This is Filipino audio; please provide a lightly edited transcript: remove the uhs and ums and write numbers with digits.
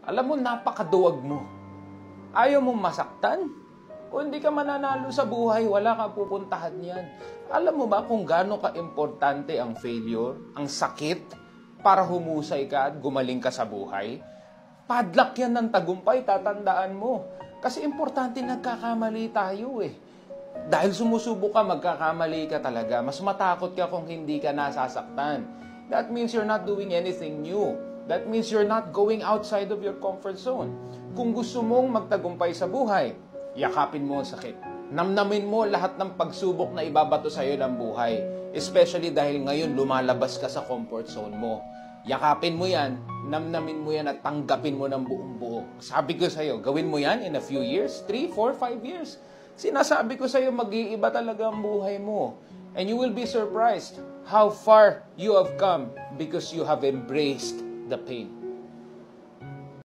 Alam mo, napakaduwag mo. Ayaw mong masaktan? Kung hindi ka mananalo sa buhay, wala ka pupuntahan yan. Alam mo ba kung gaano ka-importante ang failure, ang sakit, para humusay ka at gumaling ka sa buhay? Padlock yan ng tagumpay, tatandaan mo. Kasi importante nagkakamali tayo eh. Dahil sumusubok ka, magkakamali ka talaga. Mas matakot ka kung hindi ka nasasaktan. That means you're not doing anything new. That means you're not going outside of your comfort zone. Kung gusto mong magtagumpay sa buhay, yakapin mo ang sakit. Namnamin mo lahat ng pagsubok na ibabato sa iyo ng buhay. Especially dahil ngayon lumalabas ka sa comfort zone mo. Yakapin mo yan, namnamin mo yan at tanggapin mo ng buong buo. Sabi ko sa iyo, gawin mo yan in a few years, 3, 4, 5 years. Sinasabi ko sa iyo, mag-iiba talaga ang buhay mo. And you will be surprised how far you have come because you have embraced the pain.